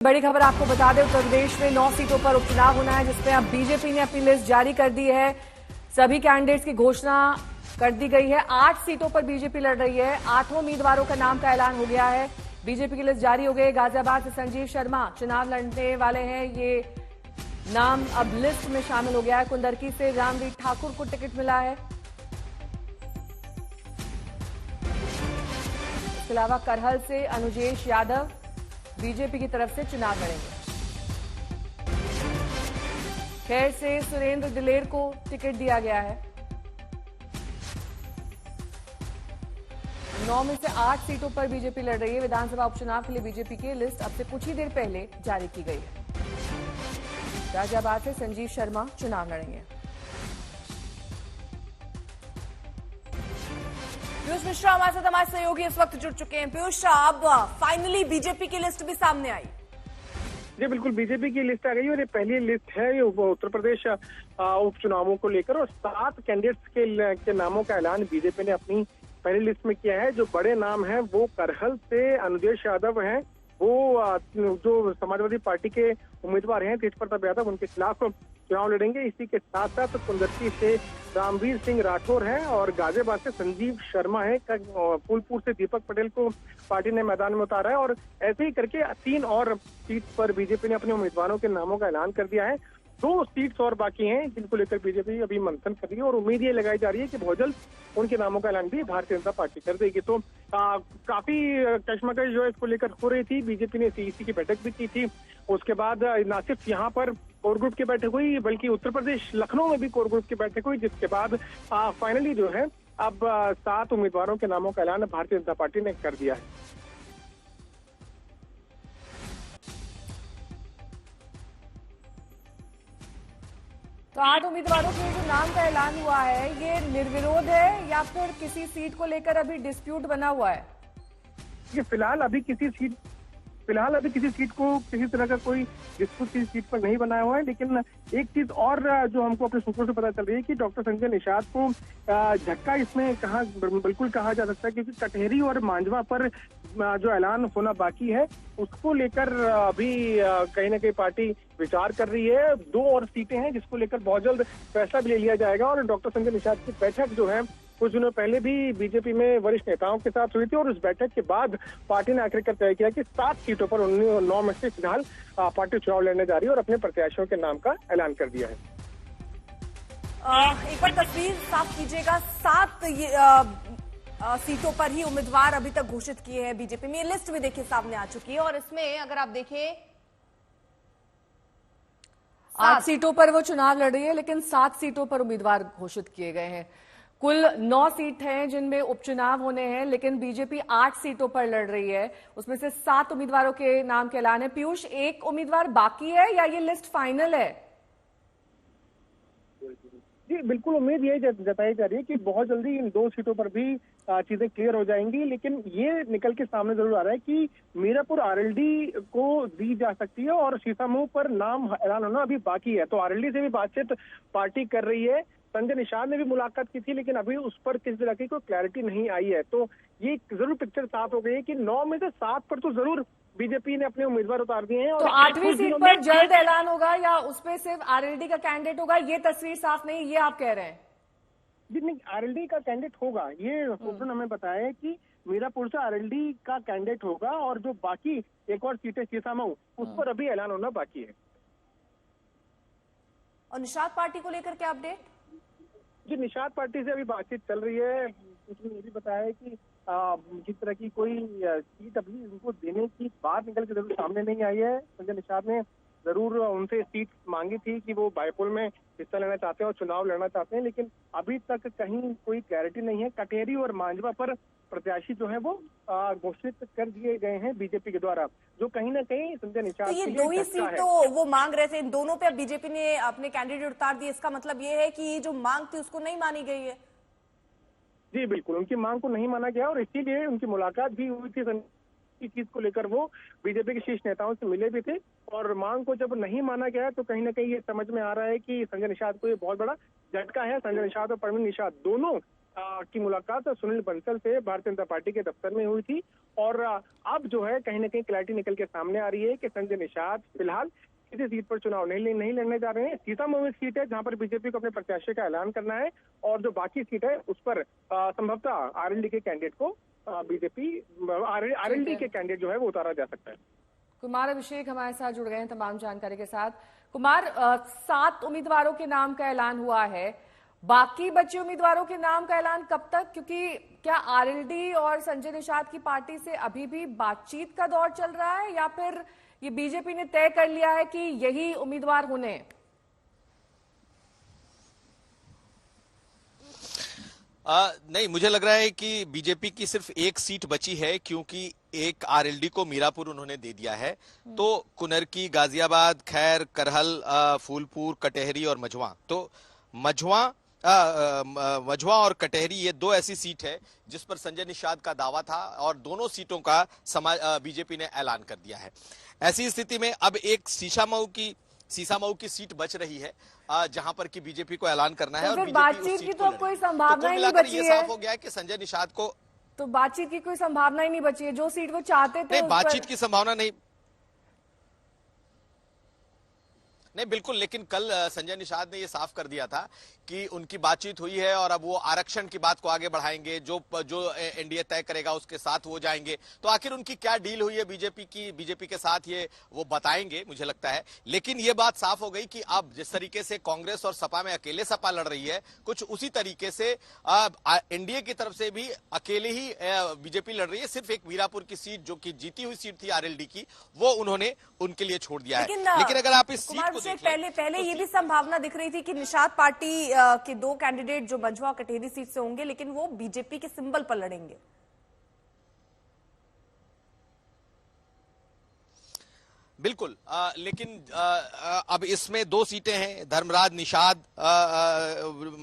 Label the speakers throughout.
Speaker 1: बड़ी खबर आपको बता दें, उत्तर प्रदेश में 9 सीटों पर उपचुनाव होना है, जिसमें अब बीजेपी ने अपनी लिस्ट जारी कर दी है। सभी कैंडिडेट्स की घोषणा कर दी गई है। 8 सीटों पर बीजेपी लड़ रही है। 8 उम्मीदवारों का नाम का ऐलान हो गया है। बीजेपी की लिस्ट जारी हो गई। गाजियाबाद से संजीव शर्मा चुनाव लड़ने वाले हैं। ये नाम अब लिस्ट में शामिल हो गया है। कुंदरकी से रामवीर ठाकुर को टिकट मिला है। इसके अलावा करहल से अनुजेश यादव बीजेपी की तरफ से चुनाव लड़ेंगे। खैर से सुरेंद्र दिलेर को टिकट दिया गया है। 9 में से 8 सीटों पर बीजेपी लड़ रही है। विधानसभा उपचुनाव के लिए बीजेपी की लिस्ट अब से कुछ ही देर पहले जारी की गई है। गाजियाबाद से संजीव शर्मा चुनाव लड़ेंगे। पीयूष मिश्रा हमारे साथ हमारे सहयोगी इस वक्त जुड़ चुके हैं। पीयूष, अब फाइनली बीजेपी की लिस्ट भी सामने आई।
Speaker 2: जी बिल्कुल, बीजेपी की लिस्ट आ गई और ये पहली लिस्ट है ये उत्तर प्रदेश उपचुनावों को लेकर, और 7 कैंडिडेट्स के नामों का ऐलान बीजेपी ने अपनी पहली लिस्ट में किया है। जो बड़े नाम हैं वो करहल से अनुजेश यादव हैं, वो जो समाजवादी पार्टी के उम्मीदवार हैं तेज प्रताप यादव, उनके खिलाफ चुनाव लड़ेंगे। इसी के साथ साथ कुंदरकी से रामवीर सिंह राठौर हैं और गाजियाबाद से संजीव शर्मा है। फूलपुर से दीपक पटेल को पार्टी ने मैदान में उतारा है, और ऐसे ही करके 3 और सीट पर बीजेपी ने अपने उम्मीदवारों के नामों का ऐलान कर दिया है। 2 सीट्स और बाकी हैं जिनको लेकर बीजेपी अभी मंथन कर रही है, और उम्मीद ये लगाई जा रही है कि बहुत जल्द उनके नामों का ऐलान भी भारतीय जनता पार्टी कर देगी। तो काफी कश्मकश जो है इसको लेकर हो रही थी। बीजेपी ने सीईसी की बैठक भी की थी। उसके बाद न सिर्फ यहाँ पर कोर ग्रुप की बैठक हुई, बल्कि उत्तर प्रदेश लखनऊ में भी कोर ग्रुप की बैठक हुई, जिसके बाद फाइनली जो है अब 7 उम्मीदवारों के नामों का ऐलान भारतीय जनता पार्टी ने कर दिया है।
Speaker 1: तो 8 उम्मीदवारों के जो नाम का ऐलान हुआ है, ये निर्विरोध है या फिर किसी सीट को लेकर अभी डिस्प्यूट बना हुआ है?
Speaker 2: ये फिलहाल अभी किसी सीट को किसी तरह का कोई डिस्प्यूट किसी सीट पर नहीं बनाया हुआ है। लेकिन एक चीज और जो हमको अपने सूत्रों से पता चल रही है कि डॉक्टर संजय निषाद को झटका इसमें बिल्कुल कहा जा सकता है, क्योंकि कटहरी और मांझवा पर जो ऐलान होना बाकी है उसको लेकर अभी कहीं ना कहीं पार्टी विचार कर रही है। 2 और सीटें हैं जिसको लेकर बहुत जल्द फैसला भी ले लिया जाएगा। और डॉक्टर संजय निषाद की बैठक जो है कुछ दिनों पहले भी बीजेपी में वरिष्ठ नेताओं के साथ हुई थी, और उस बैठक के बाद पार्टी ने आखिरकार तय किया कि 7 सीटों पर 9 में से फिलहाल पार्टी चुनाव लड़ने जा रही है और अपने प्रत्याशियों के नाम का ऐलान कर दिया है।
Speaker 1: एक बार तस्वीर साफ कीजिएगा। 7 सीटों पर ही उम्मीदवार अभी तक घोषित किए हैं बीजेपी में। ये लिस्ट भी देखिए सामने आ चुकी है, और इसमें अगर आप देखें 8 सीटों पर वो चुनाव लड़ रही है, लेकिन 7 सीटों पर उम्मीदवार घोषित किए गए हैं। कुल 9 सीट हैं जिनमें उपचुनाव होने हैं, लेकिन बीजेपी 8 सीटों पर लड़ रही है। उसमें से 7 उम्मीदवारों के नाम के ऐलान है। पीयूष, एक उम्मीदवार बाकी है या ये लिस्ट फाइनल है?
Speaker 2: जी बिल्कुल, उम्मीद ये जताई जा रही है कि बहुत जल्दी इन 2 सीटों पर भी चीजें क्लियर हो जाएंगी। लेकिन ये निकल के सामने जरूर आ रहा है कि मीरापुर आरएलडी को दी जा सकती है, और शीशामऊ पर नाम ऐलान होना अभी बाकी है। तो आरएलडी से भी बातचीत पार्टी कर रही है। संजय निषाद ने भी मुलाकात की थी, लेकिन अभी उस पर किस तरह की कोई क्लैरिटी नहीं आई है। तो ये जरूर पिक्चर साफ हो गई है कि 9 में से 7 पर तो जरूर बीजेपी ने अपने उम्मीदवार उतार दिए हैं। और
Speaker 1: तो 8वीं सीट पर जल्द ऐलान होगा या उसपे सिर्फ आरएलडी का कैंडिडेट होगा, ये तस्वीर साफ नहीं, ये आप कह रहे हैं?
Speaker 2: जी नहीं, आरएलडी का कैंडिडेट होगा। ये सूत्रों ने हमें बताया है कि मीरापुर से आरएलडी का कैंडिडेट होगा, और जो बाकी एक और सीटें शीशामऊ उस पर अभी ऐलान होना बाकी है।
Speaker 1: और निषाद पार्टी को लेकर क्या अपडेट?
Speaker 2: जी, निषाद पार्टी से अभी बातचीत चल रही है। उसने ये भी बताया है कि जिस तरह की कोई सीट अभी उनको देने की बात निकल के जरूर सामने नहीं आई है। संजय निषाद ने जरूर उनसे सीट मांगी थी कि वो बायपोल में हिस्सा लेना चाहते हैं और चुनाव लड़ना चाहते हैं, लेकिन अभी तक कहीं कोई क्लैरिटी नहीं है। कटहरी और मांझवा पर प्रत्याशी जो है वो घोषित कर दिए गए हैं बीजेपी के द्वारा, जो कहीं ना कहीं संजय निषाद
Speaker 1: तो ये 2 ही सीट तो वो मांग रहे थे, इन दोनों पे अब बीजेपी ने अपने कैंडिडेट उतार दिए। इसका मतलब ये है कि जो मांग थी उसको नहीं मानी गई है?
Speaker 2: जी बिल्कुल, उनकी मांग को नहीं माना गया, और इसीलिए उनकी मुलाकात भी हुई थी। की चीज को लेकर वो बीजेपी के शीर्ष नेताओं से मिले भी थे, और मांग को जब नहीं माना गया तो कहीं ना कहीं ये समझ में आ रहा है कि संजय निषाद को ये बहुत बड़ा झटका है। संजय निषाद और परवीन निषाद दोनों की मुलाकात सुनील बंसल से भारतीय जनता पार्टी के दफ्तर में हुई थी। और अब जो है कहीं ना कहीं क्लैरिटी निकल के सामने आ रही है कि संजय निषाद फिलहाल किसी सीट पर चुनाव नहीं लड़ने जा रहे हैं। सीतामढ़ी सीट है जहां पर बीजेपी को अपने प्रत्याशी का ऐलान करना है, और जो बाकी सीट है उस पर संभवतः आरएलडी के कैंडिडेट को आरएलडी के कैंडिडेट जो है वो उतारा जा सकता है।
Speaker 1: कुमार अभिषेक हमारे साथ जुड़ गए हैं तमाम जानकारी के साथ। कुमार, 7 उम्मीदवारों के नाम का ऐलान हुआ है, बाकी बचे उम्मीदवारों के नाम का ऐलान कब तक? क्योंकि क्या आरएलडी और संजय निषाद की पार्टी से अभी भी बातचीत का दौर चल रहा है, या फिर ये बीजेपी ने तय कर लिया है कि यही उम्मीदवार होने?
Speaker 3: नहीं, मुझे लग रहा है कि बीजेपी की सिर्फ एक सीट बची है, क्योंकि एक आरएलडी को मीरापुर उन्होंने दे दिया है। तो कुनरकी, गाजियाबाद, खैर, करहल, फूलपुर, कटेहरी और मझवा। तो मझवा और कटेहरी ये 2 ऐसी सीट है जिस पर संजय निषाद का दावा था, और दोनों सीटों का बीजेपी ने ऐलान कर दिया है। ऐसी स्थिति में अब एक सीसामऊ की सीट बच रही है, जहां पर कि बीजेपी को ऐलान करना है।
Speaker 1: तो
Speaker 3: और
Speaker 1: फिर
Speaker 3: बीजेपी
Speaker 1: बातचीत की तो अब कोई संभावना ही नहीं बची है।
Speaker 3: साफ हो गया है कि संजय निषाद को,
Speaker 1: तो बातचीत की कोई संभावना ही नहीं बची है। जो सीट वो चाहते थे,
Speaker 3: बातचीत की संभावना नहीं, बिल्कुल। लेकिन कल संजय निषाद ने ये साफ कर दिया था कि उनकी बातचीत हुई है, और अब वो आरक्षण की बात को आगे बढ़ाएंगे। जो एनडीए तय करेगा उसके साथ वो जाएंगे। तो आखिर उनकी क्या डील हुई है बीजेपी के साथ, ये वो बताएंगे, मुझे लगता है। लेकिन ये बात साफ हो गई कि अब जिस तरीके से कांग्रेस और सपा में अकेले सपा लड़ रही है, कुछ उसी तरीके से एनडीए की तरफ से भी अकेले ही बीजेपी लड़ रही है। सिर्फ एक मीरापुर की सीट, जो कि जीती हुई सीट थी आरएलडी की, वो उन्होंने उनके लिए छोड़ दिया है। लेकिन अगर आप इस सीट को
Speaker 4: पहले ये भी संभावना दिख रही थी कि निषाद पार्टी के 2 कैंडिडेट जो मझवा और कटेहरी सीट से होंगे, लेकिन वो बीजेपी के सिंबल पर लड़ेंगे।
Speaker 3: बिल्कुल। लेकिन अब इसमें 2 सीटें हैं। धर्मराज निषाद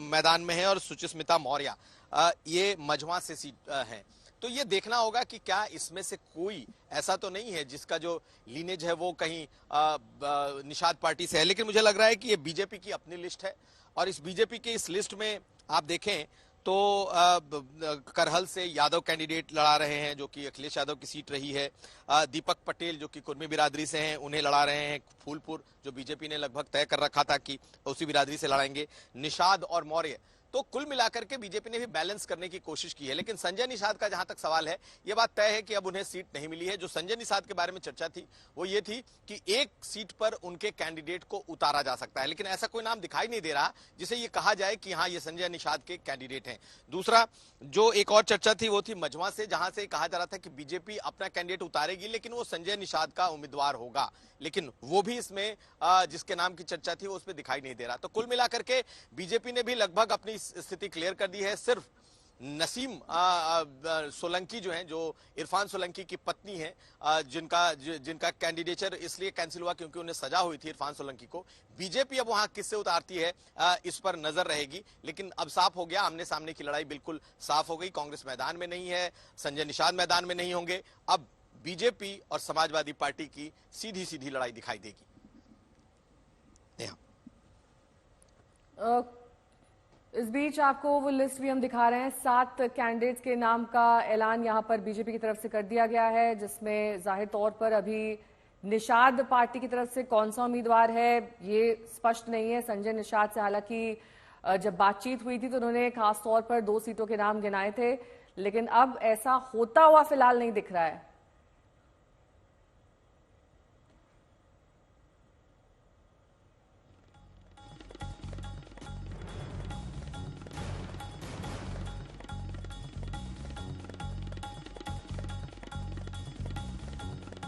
Speaker 3: मैदान में है, और सुचिस्मिता मौर्य ये मझवा से सीट है। तो ये देखना होगा कि क्या इसमें से कोई ऐसा तो नहीं है जिसका जो लीनेज है वो कहीं निषाद पार्टी से है। लेकिन मुझे लग रहा है कि ये बीजेपी की अपनी लिस्ट है, और इस बीजेपी की इस लिस्ट में आप देखें तो करहल से यादव कैंडिडेट लड़ा रहे हैं, जो कि अखिलेश यादव की सीट रही है। दीपक पटेल जो कि कुर्मी बिरादरी से हैं, उन्हें लड़ा रहे हैं। फूलपुर जो बीजेपी ने लगभग तय कर रखा था कि उसी बिरादरी से लड़ाएंगे। निषाद और मौर्य। तो कुल मिलाकर के बीजेपी ने भी बैलेंस करने की कोशिश की है। लेकिन संजय निषाद का जहां तक सवाल है, यह बात तय है कि अब उन्हें सीट नहीं मिली है। जो संजय निषाद के बारे में चर्चा थी वो ये थी कि एक सीट पर उनके कैंडिडेट को उतारा जा सकता है, लेकिन ऐसा कोई नाम दिखाई नहीं दे रहा जिसे ये कहा जाए कि हाँ, ये संजय निषाद के कैंडिडेट हैं। दूसरा जो एक और चर्चा थी वो थी मझवा से, जहां से कहा जा रहा था कि बीजेपी अपना कैंडिडेट उतारेगी, लेकिन वो संजय निषाद का उम्मीदवार होगा। लेकिन वो भी इसमें जिसके नाम की चर्चा थी वो उसमें दिखाई नहीं दे रहा। तो कुल मिलाकर के बीजेपी ने भी लगभग अपनी स्थिति क्लियर कर दी है। सिर्फ नसीम सोलंकी जो हैं, जो इरफान सोलंकी की पत्नी है, जिनका कैंडिडेचर इसलिए कैंसिल हुआ क्योंकि उन्हें सजा हुई थी इरफान सोलंकी को। बीजेपी अब वहां किससे उतारती है इस पर नजर रहेगी। लेकिन अब साफ हो गया, आमने सामने की लड़ाई बिल्कुल साफ हो गई। कांग्रेस मैदान में नहीं है, संजय निषाद मैदान में नहीं होंगे। अब बीजेपी और समाजवादी पार्टी की सीधी सीधी लड़ाई दिखाई देगी।
Speaker 1: इस बीच आपको वो लिस्ट भी हम दिखा रहे हैं। 7 कैंडिडेट्स के नाम का ऐलान यहां पर बीजेपी की तरफ से कर दिया गया है, जिसमें जाहिर तौर पर अभी निषाद पार्टी की तरफ से कौन सा उम्मीदवार है ये स्पष्ट नहीं है। संजय निषाद से हालांकि जब बातचीत हुई थी तो उन्होंने खास तौर पर 2 सीटों के नाम गिनाए थे, लेकिन अब ऐसा होता हुआ फिलहाल नहीं दिख रहा है।